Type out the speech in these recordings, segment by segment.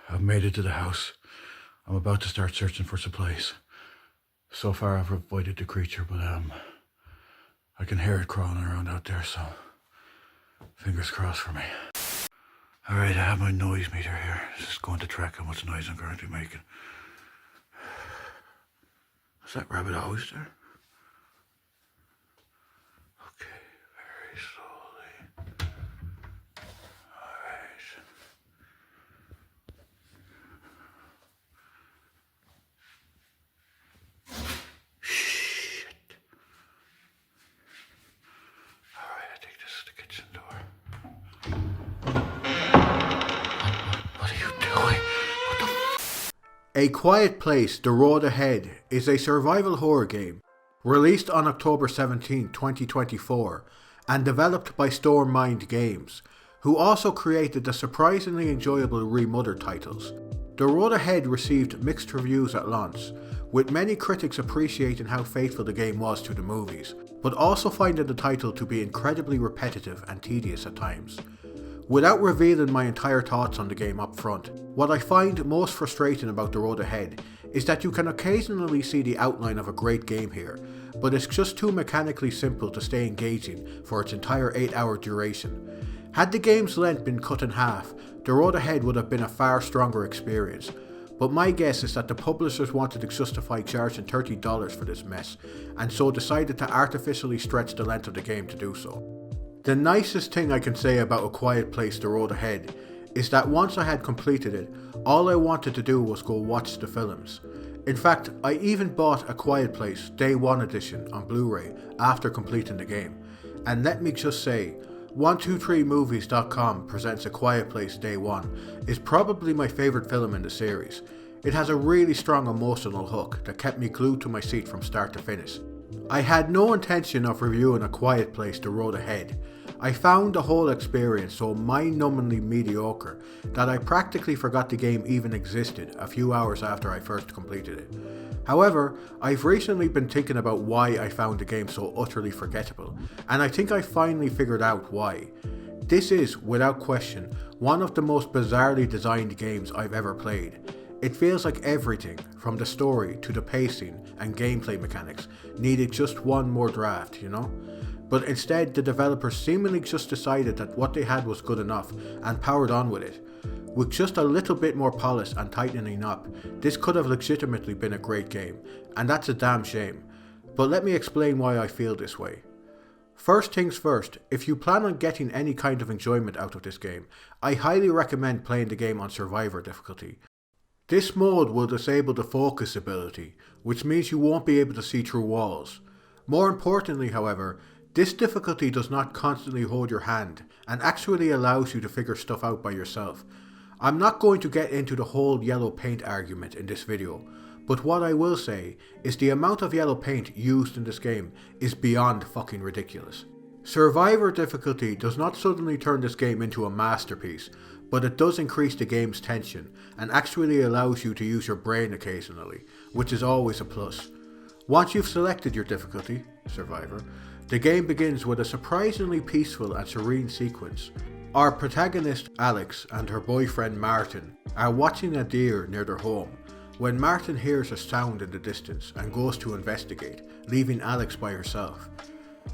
I've made it to the house. I'm about to start searching for supplies. So far I've avoided the creature, but I can hear it crawling around out there, so fingers crossed for me. Alright, I have my noise meter here. This is going to track how much noise I'm currently making. Is that rabbit always there? Okay, very slowly. Alright. Shit. Alright, I think this is the kitchen door. What are you doing? What the f? A Quiet Place: The Road Ahead is a survival horror game released on October 17, 2024 and developed by Stormmind Games, who also created the surprisingly enjoyable Remother titles. The Road Ahead received mixed reviews at launch, with many critics appreciating how faithful the game was to the movies, but also finding the title to be incredibly repetitive and tedious at times. Without revealing my entire thoughts on the game up front, what I find most frustrating about The Road Ahead is that you can occasionally see the outline of a great game here, but it's just too mechanically simple to stay engaging for its entire 8-hour duration. Had the game's length been cut in half, The Road Ahead would have been a far stronger experience, but my guess is that the publishers wanted to justify charging $30 for this mess, and so decided to artificially stretch the length of the game to do so. The nicest thing I can say about A Quiet Place: The Road Ahead is that once I had completed it, all I wanted to do was go watch the films. In fact, I even bought A Quiet Place Day 1 edition on Blu-ray after completing the game. And let me just say, 123movies.com presents A Quiet Place Day 1 is probably my favourite film in the series. It has a really strong emotional hook that kept me glued to my seat from start to finish. I had no intention of reviewing A Quiet Place: The Road Ahead. I found the whole experience so mind-numbingly mediocre that I practically forgot the game even existed a few hours after I first completed it. However, I've recently been thinking about why I found the game so utterly forgettable, and I think I finally figured out why. This is, without question, one of the most bizarrely designed games I've ever played. It feels like everything, from the story to the pacing and gameplay mechanics, needed just one more draft, you know? But instead, the developers seemingly just decided that what they had was good enough and powered on with it. With just a little bit more polish and tightening up, this could have legitimately been a great game, and that's a damn shame. But let me explain why I feel this way. First things first, if you plan on getting any kind of enjoyment out of this game, I highly recommend playing the game on Survivor difficulty. This mode will disable the focus ability, which means you won't be able to see through walls. More importantly, however, this difficulty does not constantly hold your hand and actually allows you to figure stuff out by yourself. I'm not going to get into the whole yellow paint argument in this video, but what I will say is the amount of yellow paint used in this game is beyond fucking ridiculous. Survivor difficulty does not suddenly turn this game into a masterpiece, but it does increase the game's tension and actually allows you to use your brain occasionally, which is always a plus. Once you've selected your difficulty, Survivor, the game begins with a surprisingly peaceful and serene sequence. Our protagonist Alex and her boyfriend Martin are watching a deer near their home when Martin hears a sound in the distance and goes to investigate, leaving Alex by herself.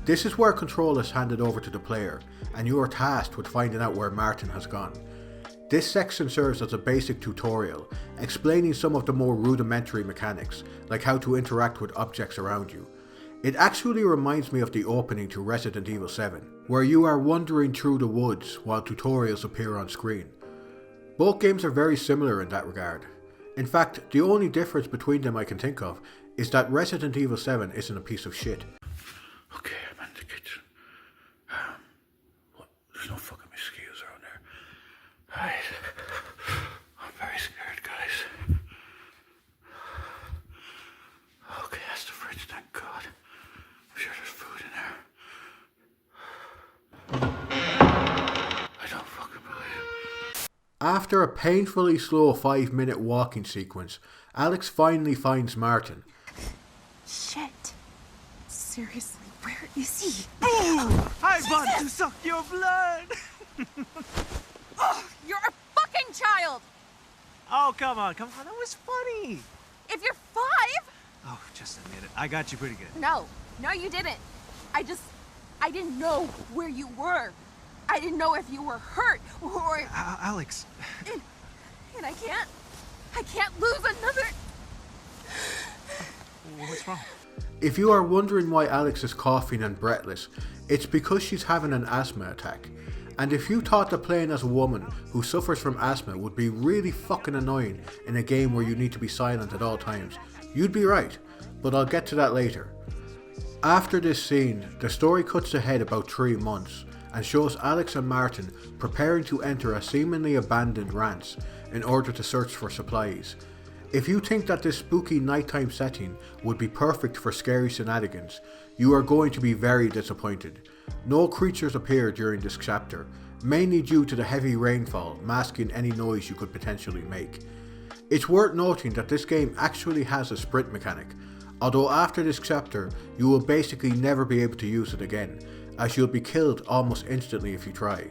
This is where control is handed over to the player, and you are tasked with finding out where Martin has gone. This section serves as a basic tutorial, explaining some of the more rudimentary mechanics, like how to interact with objects around you. It actually reminds me of the opening to Resident Evil 7, where you are wandering through the woods while tutorials appear on screen. Both games are very similar in that regard. In fact, the only difference between them I can think of is that Resident Evil 7 isn't a piece of shit. Okay, I'm in the kitchen. There's no fucking mosquitoes around there. Right. I'm very scared, guys. Okay, that's the fridge, thank God. I'm sure there's food in there. I don't fucking believe it. After a painfully slow 5-minute walking sequence, Alex finally finds Martin. Shit. Seriously, where is he? I want to suck your blood! Oh, you're a fucking child! Oh, come on, come on. That was funny. If you're 5? Oh, just admit it. I got you pretty good. No, you didn't. I didn't know where you were. I didn't know if you were hurt or... Alex. And I can't lose another... What's wrong? If you are wondering why Alex is coughing and breathless, it's because she's having an asthma attack. And if you thought that playing as a woman who suffers from asthma would be really fucking annoying in a game where you need to be silent at all times, you'd be right, but I'll get to that later. After this scene, the story cuts ahead about 3 months and shows Alex and Martin preparing to enter a seemingly abandoned ranch in order to search for supplies. If you think that this spooky nighttime setting would be perfect for scary shenanigans, you are going to be very disappointed. No creatures appear during this chapter, mainly due to the heavy rainfall masking any noise you could potentially make. It's worth noting that this game actually has a sprint mechanic, although after this chapter you will basically never be able to use it again, as you'll be killed almost instantly if you try.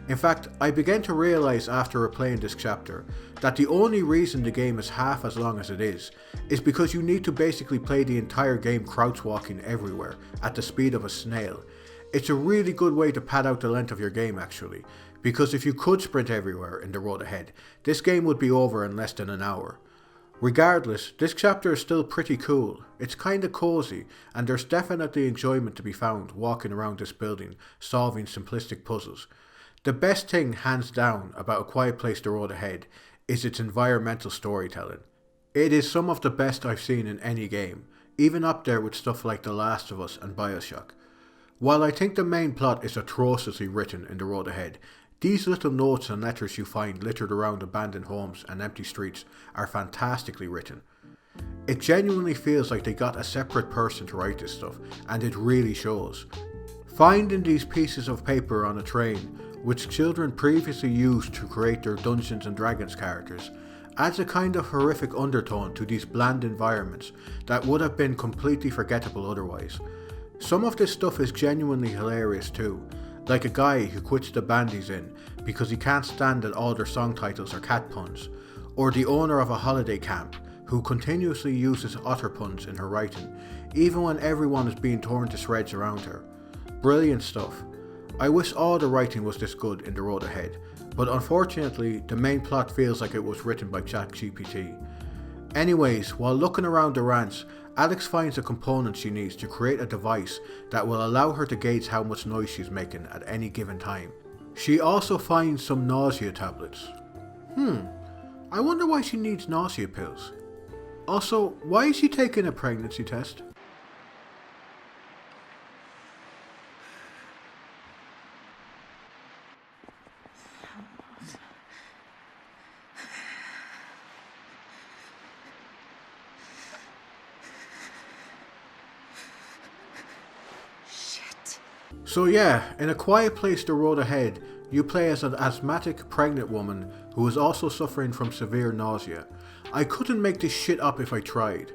In fact, I began to realise after replaying this chapter that the only reason the game is half as long as it is because you need to basically play the entire game crouch walking everywhere at the speed of a snail. It's a really good way to pad out the length of your game actually, because if you could sprint everywhere in the road ahead, this game would be over in less than an hour. Regardless, this chapter is still pretty cool. It's kinda cozy, and there's definitely enjoyment to be found walking around this building solving simplistic puzzles. The best thing, hands down, about A Quiet Place The Road Ahead is its environmental storytelling. It is some of the best I've seen in any game, even up there with stuff like The Last of Us and Bioshock. While I think the main plot is atrociously written in The Road Ahead, these little notes and letters you find littered around abandoned homes and empty streets are fantastically written. It genuinely feels like they got a separate person to write this stuff, and it really shows. Finding these pieces of paper on a train, which children previously used to create their Dungeons and Dragons characters, adds a kind of horrific undertone to these bland environments that would have been completely forgettable otherwise. Some of this stuff is genuinely hilarious too, like a guy who quits the band he's in because he can't stand that all their song titles are cat puns, or the owner of a holiday camp who continuously uses otter puns in her writing, even when everyone is being torn to shreds around her. Brilliant stuff. I wish all the writing was this good in The Road Ahead, but unfortunately the main plot feels like it was written by ChatGPT. Anyways, while looking around the ranch, Alex finds a component she needs to create a device that will allow her to gauge how much noise she's making at any given time. She also finds some nausea tablets. I wonder why she needs nausea pills. Also, why is she taking a pregnancy test? So yeah, in A Quiet Place The Road Ahead, you play as an asthmatic pregnant woman who is also suffering from severe nausea. I couldn't make this shit up if I tried.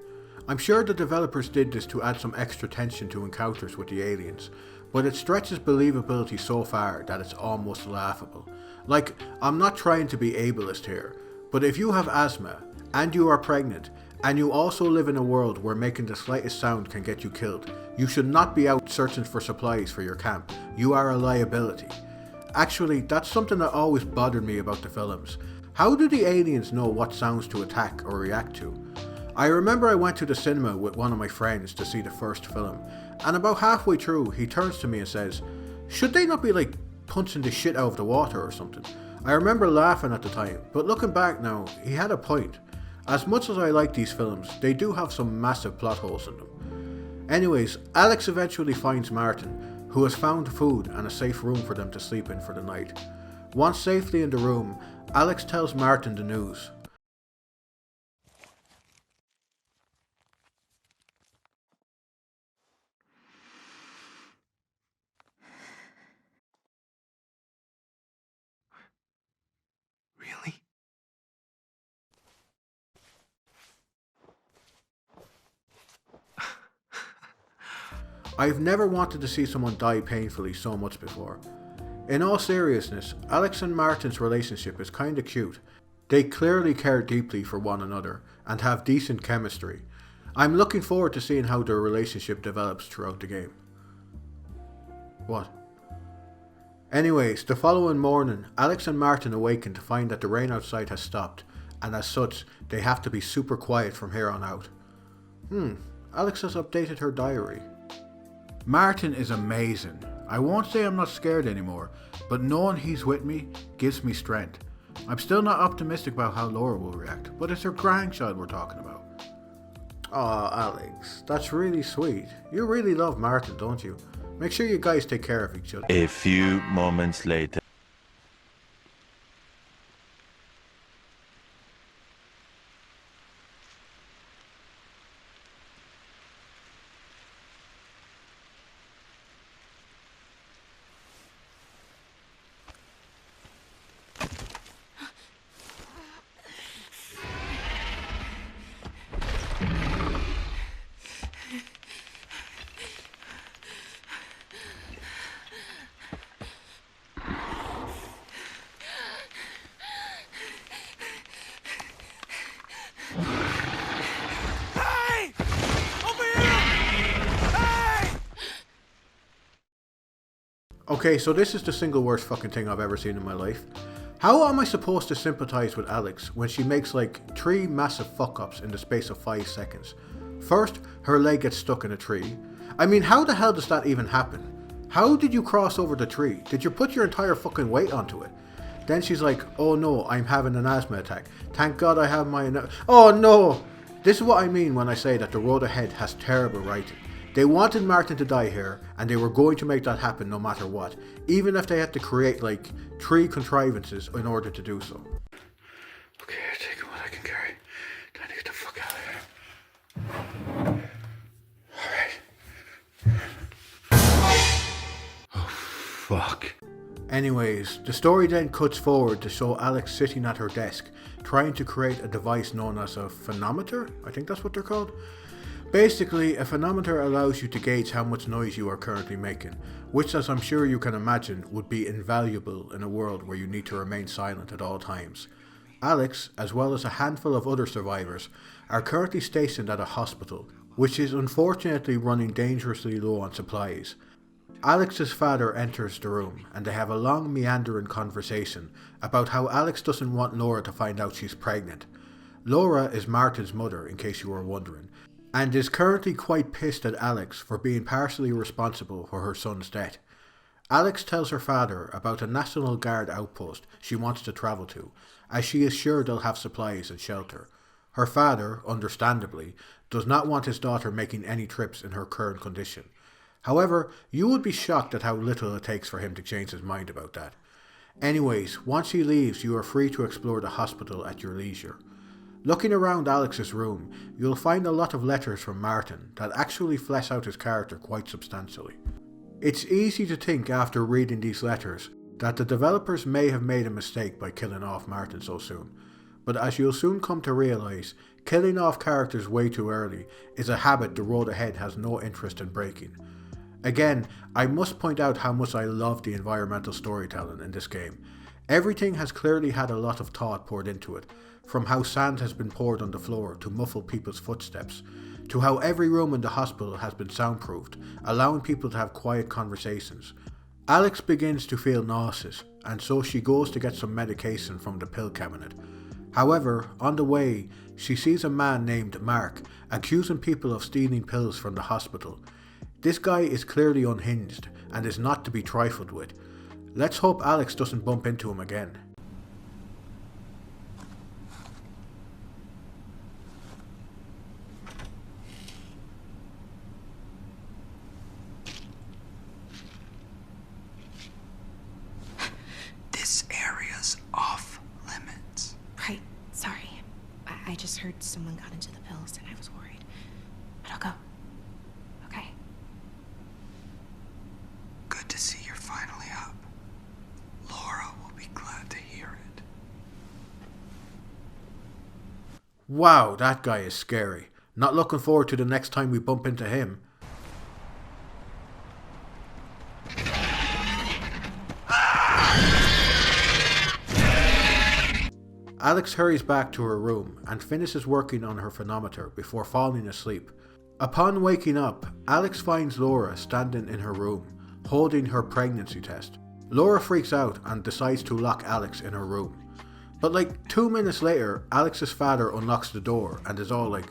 I'm sure the developers did this to add some extra tension to encounters with the aliens, but it stretches believability so far that it's almost laughable. Like, I'm not trying to be ableist here, but if you have asthma, and you are pregnant, and you also live in a world where making the slightest sound can get you killed, you should not be out searching for supplies for your camp. You are a liability. Actually, that's something that always bothered me about the films. How do the aliens know what sounds to attack or react to? I remember I went to the cinema with one of my friends to see the first film, and about halfway through he turns to me and says, "Should they not be like punching the shit out of the water or something?" I remember laughing at the time, but looking back now, he had a point. As much as I like these films, they do have some massive plot holes in them. Anyways, Alex eventually finds Martin, who has found food and a safe room for them to sleep in for the night. Once safely in the room, Alex tells Martin the news. Really? I've never wanted to see someone die painfully so much before. In all seriousness, Alex and Martin's relationship is kinda cute, They clearly care deeply for one another and have decent chemistry. I'm looking forward to seeing how their relationship develops throughout the game. What? Anyways, the following morning, Alex and Martin awaken to find that the rain outside has stopped, and as such, they have to be super quiet from here on out. Alex has updated her diary. Martin is amazing. I won't say I'm not scared anymore, but knowing he's with me gives me strength. I'm still not optimistic about how Laura will react, but it's her grandchild we're talking about. Aw, Alex, that's really sweet. You really love Martin, don't you? Make sure you guys take care of each other. A few moments later. Okay, so this is the single worst fucking thing I've ever seen in my life. How am I supposed to sympathize with Alex when she makes like 3 massive fuck-ups in the space of 5 seconds? First, her leg gets stuck in a tree. I mean, how the hell does that even happen? How did you cross over the tree? Did you put your entire fucking weight onto it? Then she's like, oh no, I'm having an asthma attack. Thank God I have my... Oh no! This is what I mean when I say that the road ahead has terrible writing. They wanted Martin to die here, and they were going to make that happen no matter what, even if they had to create like 3 contrivances in order to do so. Okay, I'm taking what I can carry. Time to get the fuck out of here. Alright. Oh, fuck. Anyways, the story then cuts forward to show Alex sitting at her desk, trying to create a device known as a phonometer? I think that's what they're called. Basically, a phonometer allows you to gauge how much noise you are currently making, which, as I'm sure you can imagine, would be invaluable in a world where you need to remain silent at all times. Alex, as well as a handful of other survivors, are currently stationed at a hospital, which is unfortunately running dangerously low on supplies. Alex's father enters the room, and they have a long meandering conversation about how Alex doesn't want Laura to find out she's pregnant. Laura is Martin's mother, in case you were wondering, and is currently quite pissed at Alex for being partially responsible for her son's death. Alex tells her father about a National Guard outpost she wants to travel to, as she is sure they'll have supplies and shelter. Her father, understandably, does not want his daughter making any trips in her current condition. However, you would be shocked at how little it takes for him to change his mind about that. Anyways, once he leaves, you are free to explore the hospital at your leisure. Looking around Alex's room, you'll find a lot of letters from Martin that actually flesh out his character quite substantially. It's easy to think after reading these letters that the developers may have made a mistake by killing off Martin so soon, but as you'll soon come to realise, killing off characters way too early is a habit the road ahead has no interest in breaking. Again, I must point out how much I love the environmental storytelling in this game. Everything has clearly had a lot of thought poured into it, from how sand has been poured on the floor to muffle people's footsteps, to how every room in the hospital has been soundproofed, allowing people to have quiet conversations. Alex begins to feel nauseous, and so she goes to get some medication from the pill cabinet. However, on the way, she sees a man named Mark accusing people of stealing pills from the hospital. This guy is clearly unhinged and is not to be trifled with. Let's hope Alex doesn't bump into him again. This area's off limits. Right, sorry. I just heard someone got into the pills and I was worried. But I'll go. Okay. Good to see you're finally up. Laura will be glad to hear it. Wow, that guy is scary. Not looking forward to the next time we bump into him. Alex hurries back to her room and finishes working on her phonometer before falling asleep. Upon waking up, Alex finds Laura standing in her room, holding her pregnancy test. Laura freaks out and decides to lock Alex in her room. But like 2 minutes later, Alex's father unlocks the door and is all like,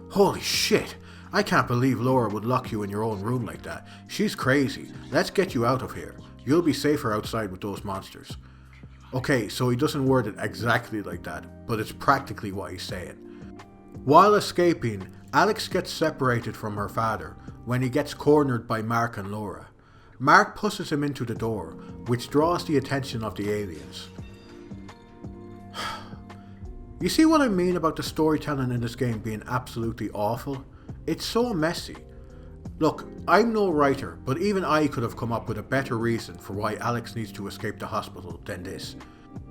"Holy shit, I can't believe Laura would lock you in your own room like that. She's crazy. Let's get you out of here. You'll be safer outside with those monsters." Okay, so he doesn't word it exactly like that, but it's practically what he's saying. While escaping, Alex gets separated from her father when he gets cornered by Mark and Laura. Mark pushes him into the door, which draws the attention of the aliens. You see what I mean about the storytelling in this game being absolutely awful? It's so messy. Look, I'm no writer, but even I could have come up with a better reason for why Alex needs to escape the hospital than this.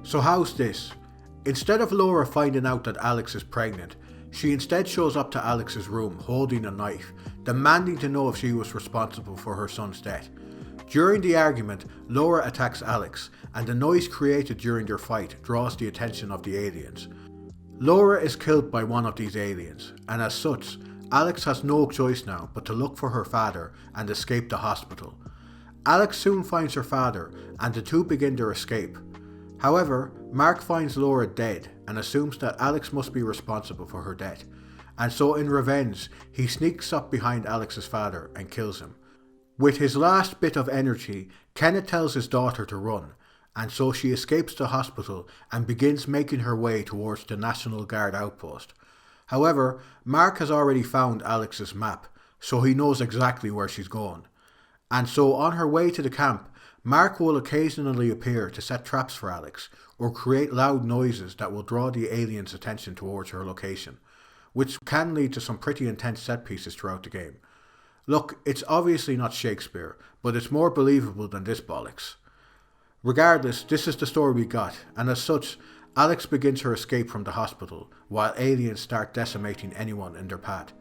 So how's this? Instead of Laura finding out that Alex is pregnant, she instead shows up to Alex's room holding a knife, demanding to know if she was responsible for her son's death. During the argument, Laura attacks Alex, and the noise created during their fight draws the attention of the aliens. Laura is killed by one of these aliens, and as such, Alex has no choice now but to look for her father and escape the hospital. Alex soon finds her father, and the two begin their escape. However, Mark finds Laura dead and assumes that Alex must be responsible for her death, and so in revenge, he sneaks up behind Alex's father and kills him. With his last bit of energy, Kenneth tells his daughter to run, and so she escapes the hospital and begins making her way towards the National Guard outpost. However, Mark has already found Alex's map, so he knows exactly where she's going. And so on her way to the camp, Mark will occasionally appear to set traps for Alex, or create loud noises that will draw the aliens' attention towards her location, which can lead to some pretty intense set pieces throughout the game. Look, it's obviously not Shakespeare, but it's more believable than this bollocks. Regardless, this is the story we got, and as such, Alex begins her escape from the hospital, while aliens start decimating anyone in their path.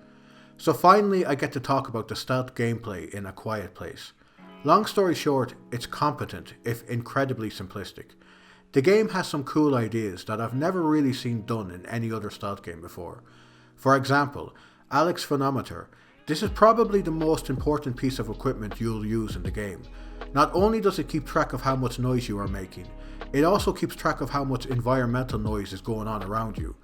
So finally I get to talk about the stealth gameplay in A Quiet Place. Long story short, it's competent, if incredibly simplistic. The game has some cool ideas that I've never really seen done in any other stealth game before. For example, Alex Phonometer. This is probably the most important piece of equipment you'll use in the game. Not only does it keep track of how much noise you are making, it also keeps track of how much environmental noise is going on around you.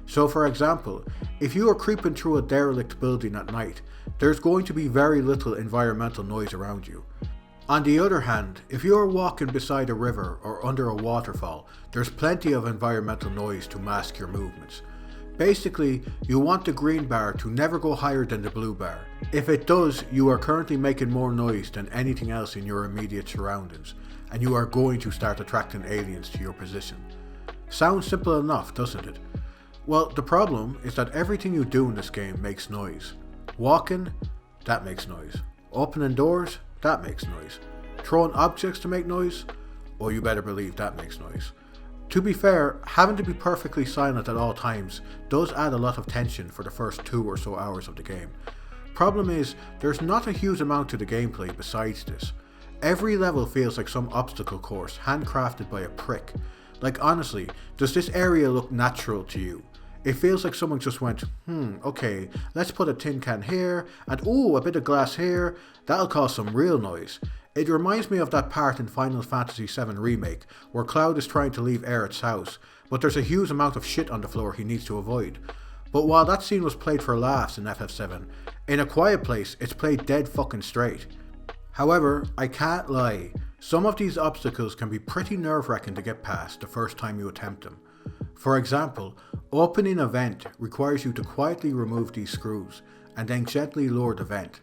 So for example, if you are creeping through a derelict building at night, there's going to be very little environmental noise around you. On the other hand, if you are walking beside a river or under a waterfall, there's plenty of environmental noise to mask your movements. Basically, you want the green bar to never go higher than the blue bar. If it does, you are currently making more noise than anything else in your immediate surroundings, and you are going to start attracting aliens to your position. Sounds simple enough, doesn't it? Well, the problem is that everything you do in this game makes noise. Walking, that makes noise. Opening doors, that makes noise. Throwing objects to make noise, well, you better believe that makes noise. To be fair, having to be perfectly silent at all times does add a lot of tension for the first 2 or so hours of the game. Problem is, there's not a huge amount to the gameplay besides this. Every level feels like some obstacle course handcrafted by a prick. Like honestly, does this area look natural to you? It feels like someone just went, okay, let's put a tin can here, and ooh, a bit of glass here, that'll cause some real noise. It reminds me of that part in Final Fantasy VII Remake, where Cloud is trying to leave Aerith's house, but there's a huge amount of shit on the floor he needs to avoid. But while that scene was played for laughs in FF7, in A Quiet Place it's played dead fucking straight. However, I can't lie, some of these obstacles can be pretty nerve-wracking to get past the first time you attempt them. For example, opening a vent requires you to quietly remove these screws, and then gently lower the vent.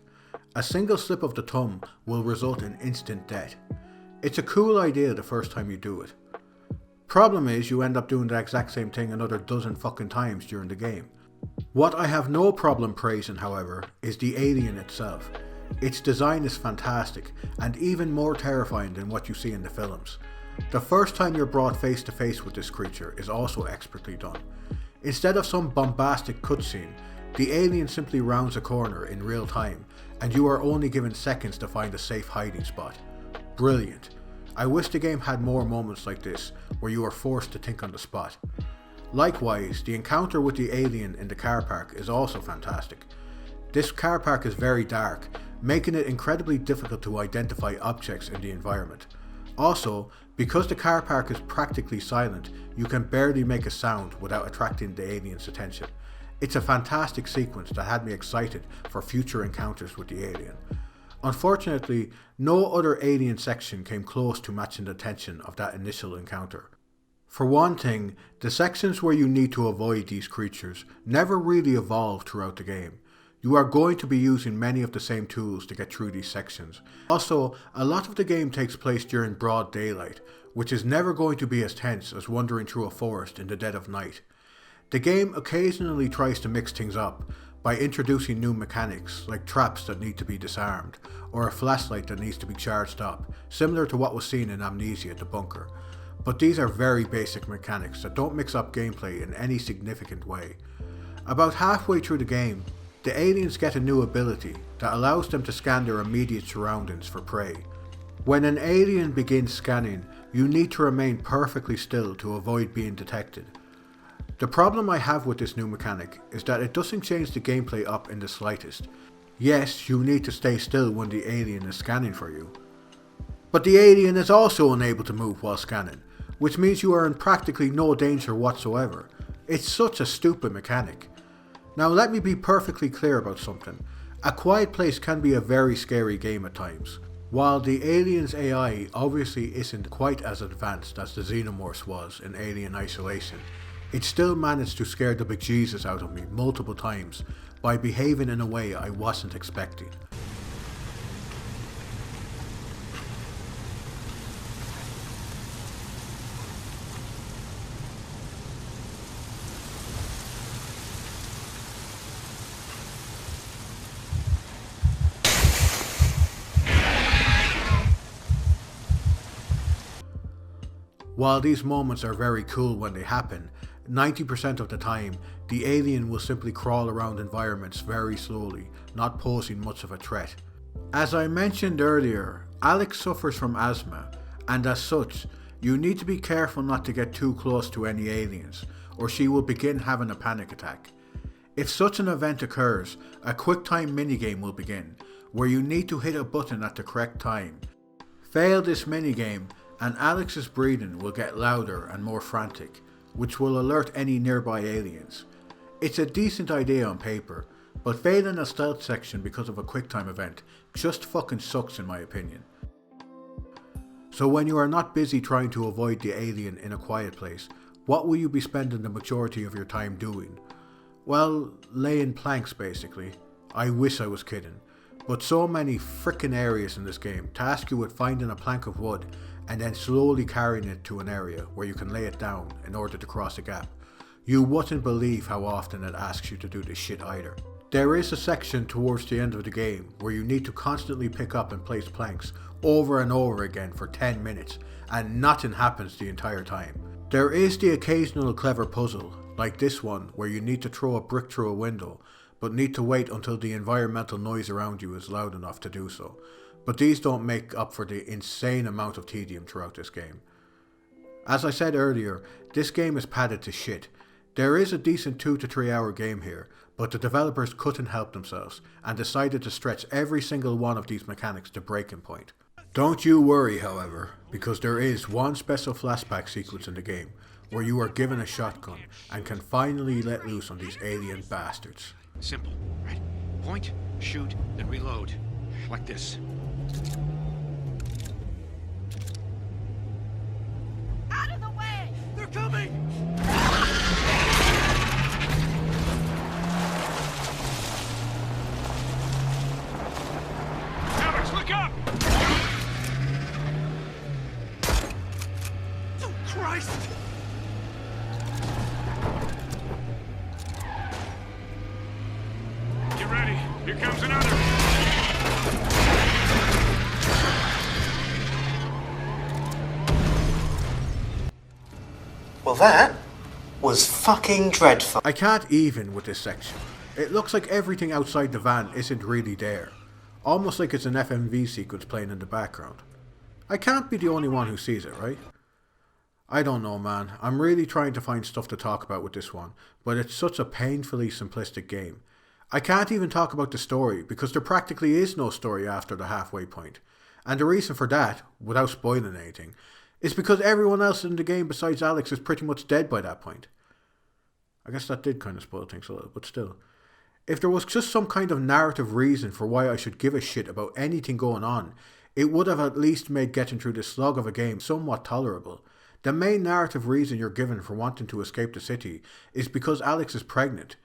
A single slip of the thumb will result in instant death. It's a cool idea the first time you do it. Problem is, you end up doing the exact same thing another dozen fucking times during the game. What I have no problem praising, however, is the alien itself. Its design is fantastic, and even more terrifying than what you see in the films. The first time you're brought face to face with this creature is also expertly done. Instead of some bombastic cutscene, the alien simply rounds a corner in real time, and you are only given seconds to find a safe hiding spot. Brilliant. I wish the game had more moments like this, where you are forced to think on the spot. Likewise, the encounter with the alien in the car park is also fantastic. This car park is very dark, making it incredibly difficult to identify objects in the environment. Also, because the car park is practically silent, you can barely make a sound without attracting the alien's attention. It's a fantastic sequence that had me excited for future encounters with the alien. Unfortunately, no other alien section came close to matching the tension of that initial encounter. For one thing, the sections where you need to avoid these creatures never really evolve throughout the game. You are going to be using many of the same tools to get through these sections. Also, a lot of the game takes place during broad daylight, which is never going to be as tense as wandering through a forest in the dead of night. The game occasionally tries to mix things up by introducing new mechanics like traps that need to be disarmed, or a flashlight that needs to be charged up, similar to what was seen in Amnesia: The Bunker. But these are very basic mechanics that don't mix up gameplay in any significant way. About halfway through the game, the aliens get a new ability that allows them to scan their immediate surroundings for prey. When an alien begins scanning, you need to remain perfectly still to avoid being detected. The problem I have with this new mechanic is that it doesn't change the gameplay up in the slightest. Yes, you need to stay still when the alien is scanning for you. But the alien is also unable to move while scanning, which means you are in practically no danger whatsoever. It's such a stupid mechanic. Now let me be perfectly clear about something. A Quiet Place can be a very scary game at times. While the alien's AI obviously isn't quite as advanced as the Xenomorphs was in Alien Isolation, it still managed to scare the bejesus out of me multiple times by behaving in a way I wasn't expecting. While these moments are very cool when they happen, 90% of the time, the alien will simply crawl around environments very slowly, not posing much of a threat. As I mentioned earlier, Alex suffers from asthma, and as such, you need to be careful not to get too close to any aliens, or she will begin having a panic attack. If such an event occurs, a QuickTime minigame will begin, where you need to hit a button at the correct time. Fail this minigame, and Alex's breathing will get louder and more frantic, which will alert any nearby aliens. It's a decent idea on paper, but failing a stealth section because of a QuickTime event just fucking sucks in my opinion. So when you are not busy trying to avoid the alien in A Quiet Place, what will you be spending the majority of your time doing? Well, laying planks basically. I wish I was kidding. But so many frickin' areas in this game task you with finding a plank of wood and then slowly carrying it to an area where you can lay it down in order to cross a gap. You wouldn't believe how often it asks you to do this shit either. There is a section towards the end of the game where you need to constantly pick up and place planks over and over again for 10 minutes and nothing happens the entire time. There is the occasional clever puzzle, like this one where you need to throw a brick through a window, but need to wait until the environmental noise around you is loud enough to do so. But these don't make up for the insane amount of tedium throughout this game. As I said earlier, this game is padded to shit. There is a decent 2 to 3 hour game here, but the developers couldn't help themselves and decided to stretch every single one of these mechanics to breaking point. Don't you worry, however, because there is one special flashback sequence in the game where you are given a shotgun and can finally let loose on these alien bastards. Simple, right? Point, shoot, then reload. Like this. Out of the way! They're coming! Alex, look up! Oh, Christ! Get ready. Here comes another. Well, that was fucking dreadful. I can't even with this section. It looks like everything outside the van isn't really there. Almost like it's an FMV sequence playing in the background. I can't be the only one who sees it, right? I don't know, man. I'm really trying to find stuff to talk about with this one, but it's such a painfully simplistic game. I can't even talk about the story because there practically is no story after the halfway point. And the reason for that, without spoiling anything, is because everyone else in the game besides Alex is pretty much dead by that point. I guess that did kind of spoil things a little, but still. If there was just some kind of narrative reason for why I should give a shit about anything going on, it would have at least made getting through the slog of a game somewhat tolerable. The main narrative reason you're given for wanting to escape the city is because Alex is pregnant.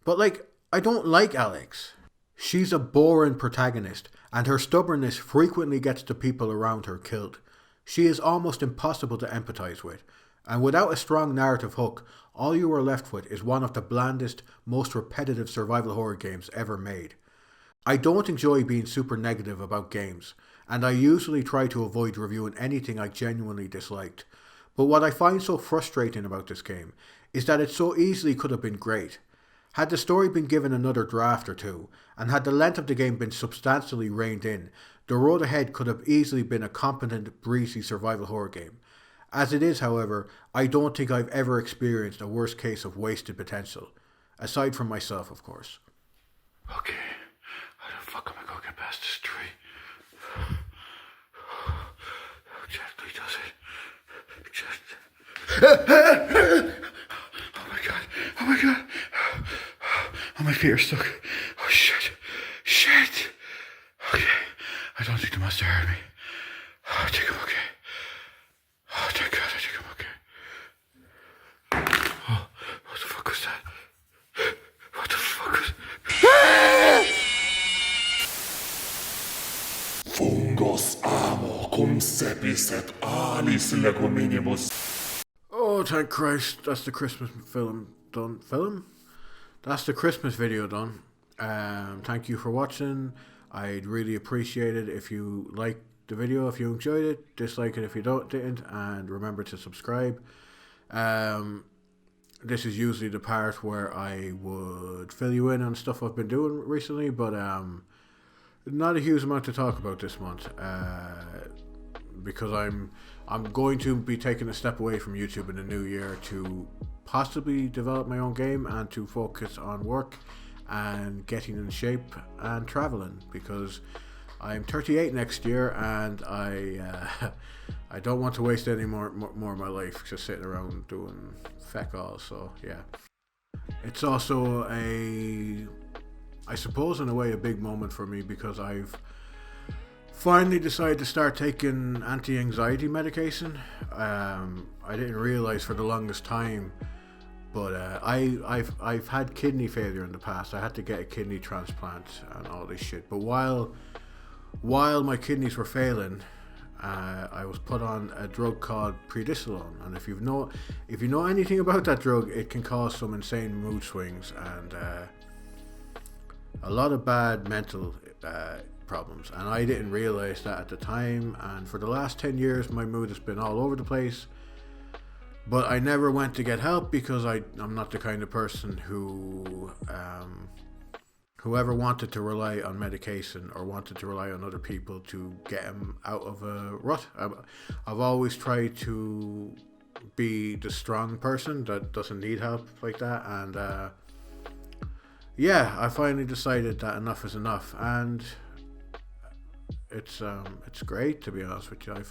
But like, I don't like Alex. She's a boring protagonist, and her stubbornness frequently gets the people around her killed. She is almost impossible to empathise with, and without a strong narrative hook, all you are left with is one of the blandest, most repetitive survival horror games ever made. I don't enjoy being super negative about games, and I usually try to avoid reviewing anything I genuinely disliked. But what I find so frustrating about this game is that it so easily could have been great. Had the story been given another draft or two, and had the length of the game been substantially reined in, the road ahead could have easily been a competent, breezy survival horror game. As it is, however, I don't think I've ever experienced a worse case of wasted potential. Aside from myself, of course. Okay, how the fuck am I gonna get past this tree? Exactly does it. Exactly. Oh my god. Oh my god. Oh, my feet are stuck. Oh shit. Shit. Okay. I don't think the monster heard me. I think I'm okay. Oh, thank God, I think I'm okay. Oh, what the fuck was that? What the fuck was... Fungos amo cum sepiset alis lego minimus. Oh, thank Christ, that's the Christmas film done. That's the Christmas video done. Thank you for watching. I'd really appreciate it if you liked the video, if you enjoyed it, dislike it if you didn't, and remember to subscribe. This is usually the part where I would fill you in on stuff I've been doing recently, but not a huge amount to talk about this month, because I'm going to be taking a step away from YouTube in the new year to possibly develop my own game and to focus on work and getting in shape and traveling, because I'm 38 next year and I don't want to waste any more of my life just sitting around doing feck all. So yeah, it's also I suppose in a way a big moment for me, because I've finally decided to start taking anti-anxiety medication. I didn't realize for the longest time, but I've had kidney failure in the past. I had to get a kidney transplant and all this shit. But while my kidneys were failing, I was put on a drug called prednisolone, and if you know anything about that drug, it can cause some insane mood swings and a lot of bad mental problems. And I didn't realize that at the time. And for the last 10 years, my mood has been all over the place. But I never went to get help because I'm not the kind of person who whoever wanted to rely on medication or wanted to rely on other people to get him out of a rut. I've always tried to be the strong person that doesn't need help like that, and yeah, I finally decided that enough is enough, and it's great, to be honest with you. I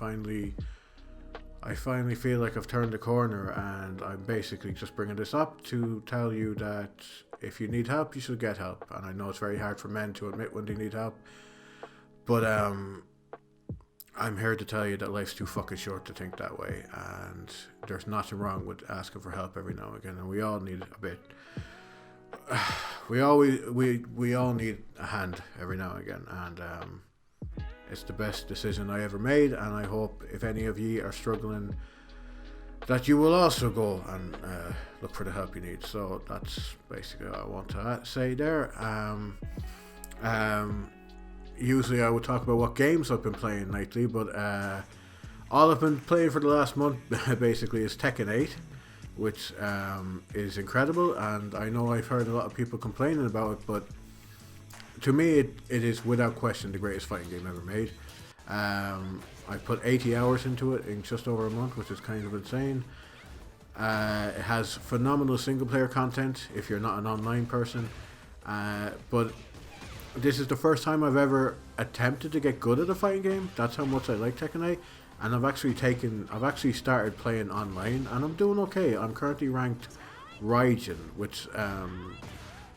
finally feel like I've turned the corner, and I'm basically just bringing this up to tell you that if you need help, you should get help. And I know it's very hard for men to admit when they need help, but I'm here to tell you that life's too fucking short to think that way, and there's nothing wrong with asking for help every now and again, and we all need a bit. We all need a hand every now and again, and it's the best decision I ever made, and I hope if any of you are struggling that you will also go and look for the help you need. So that's basically what I want to say there. Usually I would talk about what games I've been playing lately, but all I've been playing for the last month basically is Tekken 8, which is incredible, and I know I've heard a lot of people complaining about it, but to me it is without question the greatest fighting game ever made. I put 80 hours into it in just over a month, which is kind of insane. It has phenomenal single player content if you're not an online person. But this is the first time I've ever attempted to get good at a fighting game. That's how much I like Tekken 8. And I've actually started playing online, and I'm doing okay. I'm currently ranked Raijin, which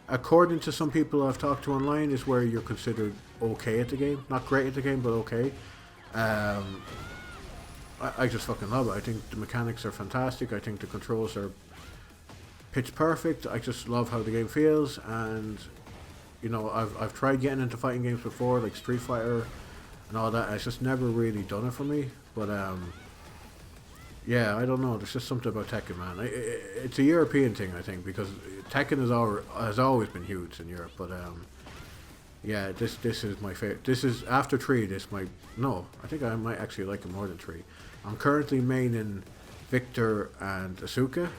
according to some people I've talked to online is where you're considered okay at the game. Not great at the game, but okay. I just fucking love it. I think the mechanics are fantastic. I think the controls are pitch perfect. I just love how the game feels, and you know, I've tried getting into fighting games before, like Street Fighter and all that. It's just never really done it for me. But yeah, I don't know. There's just something about Tekken, man. It's a European thing, I think, because Tekken has always been huge in Europe. But yeah, this is my favorite. This is after 3. No, I think I might actually like it more than 3. I'm currently maining Victor and Asuka.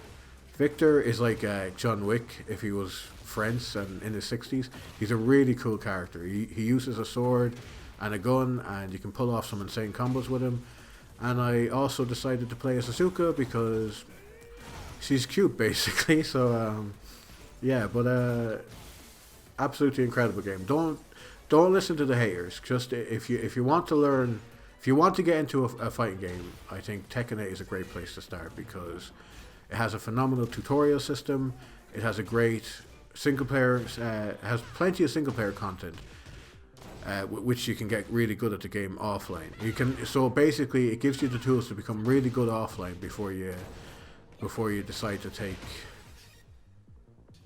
Victor is like John Wick if he was French and in his 60s. He's a really cool character. He uses a sword and a gun, and you can pull off some insane combos with him. And I also decided to play as Asuka because she's cute, basically. So yeah, but absolutely incredible game. Don't listen to the haters. Just if you want to learn, if you want to get into a fighting game, I think Tekken 8 is a great place to start because it has a phenomenal tutorial system. It has a great single player. Has plenty of single player content, which you can get really good at the game offline. So basically, it gives you the tools to become really good offline before you decide to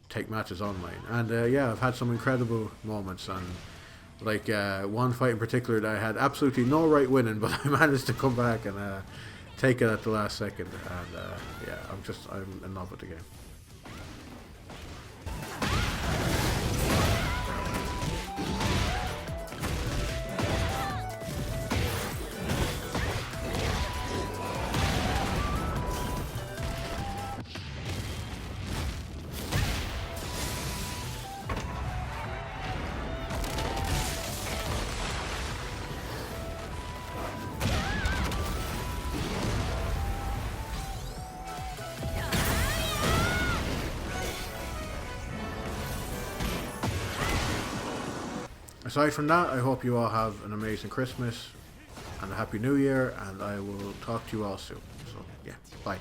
take matches online. And yeah, I've had some incredible moments, and like one fight in particular that I had absolutely no right winning, but I managed to come back and take it at the last second. And yeah, I'm in love with the game. Aside from that, I hope you all have an amazing Christmas and a Happy New Year, and I will talk to you all soon. So, yeah, bye.